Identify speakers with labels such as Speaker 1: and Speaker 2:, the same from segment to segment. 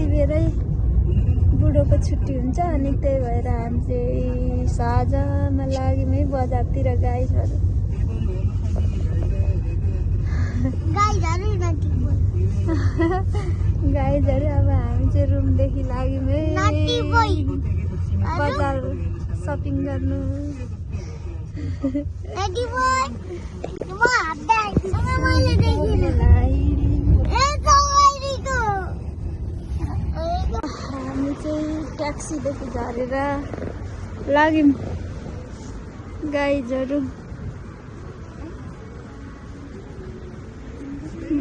Speaker 1: यति बेरै बुढोको छुट्टी हुन्छ अनि त्यही भएर हामी चाहिँ साँझमा लाग्यौँ है बजारतिर गाईहरू अब हामी चाहिँ रुमदेखि लाग्यौँ है बजार सपिङ गर्नु। हामी चाहिँ ट्याक्सीदेखि झरेर लाग्यौँ गाईहरू।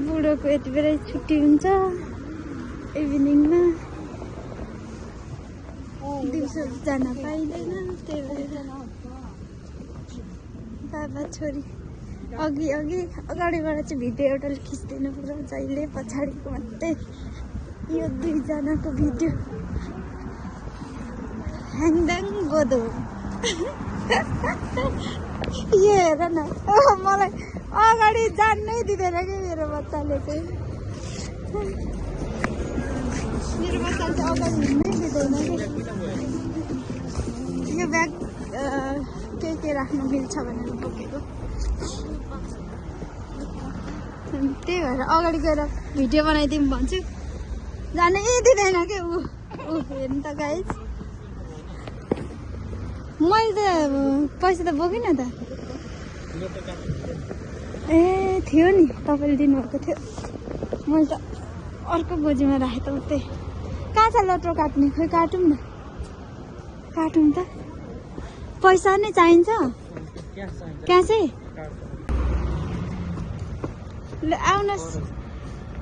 Speaker 1: बुढोको यति बेरै छुट्टी हुन्छ इभिनिङमा, दिउँसो जान पाइँदैन, त्यही भएर बाबा छोरी अगाडिबाट चाहिँ भिडियो एउटा खिच्दैन पुरा जहिले पछाडिको मात्रै यो दुईजनाको भिडियो ह्याङद्याङ गोदो। यो हेर न मलाई अगाडि जान्नै दिँदैन कि मेरो बच्चाले चाहिँ, मेरो बच्चाले चाहिँ अगाडि हिँड्नै दिँदैन कि। यो ब्याग के राख्नु मिल्छ भनेर बोकेको, त्यही भएर अगाडि गएर भिडियो बनाइदिउँ भन्छु, जानै दिँदैन कि ऊ हेर्नु त गाइज। मैले त पैसा त बोकिनँ त। ए थियो नि तपाईँले दिनुभएको थियो, मैले त अर्को गोजीमा राखेँ त उतै। कहाँ छ लटो काट्ने, खोइ काटौँ न, काटौँ त। पैसा नै चाहिन्छ क्यासै? ल आउनुहोस्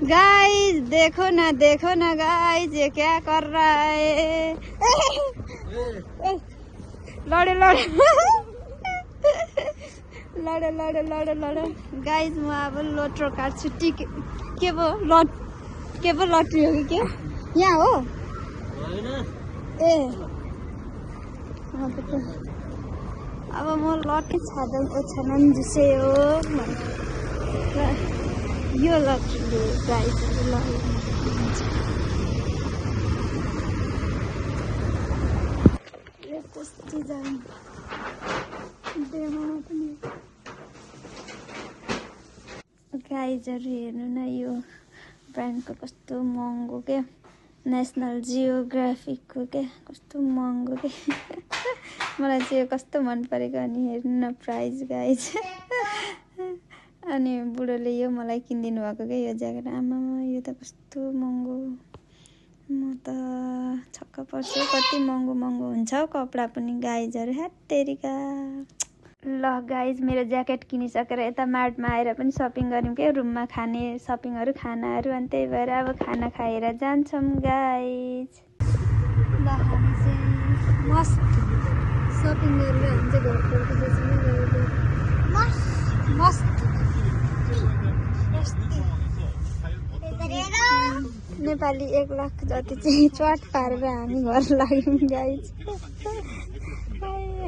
Speaker 1: गाइस, देखो न गाइस ये क्या कर रहा है। लडे गाइस, म अब लोट्रो काट्छु। के पो लटरी हो कि के? यहाँ हो ए अब म लटरी छाडौँ ओछानन जुसे हो यो लटरी गाइसहरू ल त्यस्तै जाउँ डेमोमा पनि। गाइजहरू हेर्नु न, यो ब्रान्डको कस्तो महँगो क्या, नेसनल जियोग्राफीको क्या, कस्तो महँगो क्या। मलाई चाहिँ यो कस्तो मन परेको, अनि हेर्नु न प्राइस गाइज। अनि बुढोले यो मलाई किनिदिनु भएको क्या यो ज्याकेट। आमामा यो त कस्तो महँगो, म त छक्क पर्छु। कति महँगो हुन्छ हौ कपडा पनि गाइजहरू, हेत्तेरिका। ल गाइज, मेरो ज्याकेट किनिसकेर यता मार्टमा आएर पनि सपिङ गऱ्यौँ क्या, रुममा खाने सपिङहरू खानाहरू, अनि त्यही भएर अब खाना खाएर जान्छौँ गाइज। ल हामी चाहिँ मस्त सपिङ गरेर हामी चाहिँ घर फर्किँदैछौँ। मस्त नेपाली 1 लाख जति चाहिँ चट पारेर हामी घर लाग्यौँ गाइज।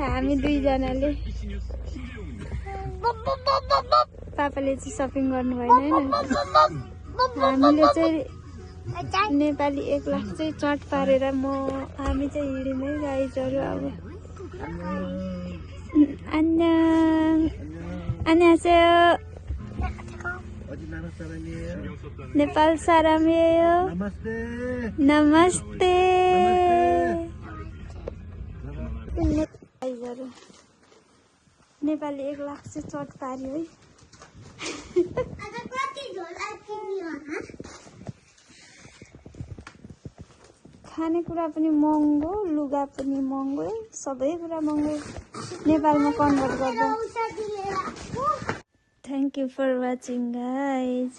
Speaker 1: हामी दुईजनाले, पापाले चाहिँ सपिङ गर्नु भएन होइन, हामीले चाहिँ नेपाली 1 लाख चाहिँ चट पारेर हामी चाहिँ हिँड्यौँ है गाइजहरू। अब 안녕하세요. नेपाल सारामेयो। नमस्ते। नेपाली 1 लाख चाहिँ चट पार्यो है। खानेकुरा पनि महँगो, लुगा पनि महँगो, सबै कुरा महँगो नेपालमा कन्भर्ट गर्दा। Thank you for watching guys.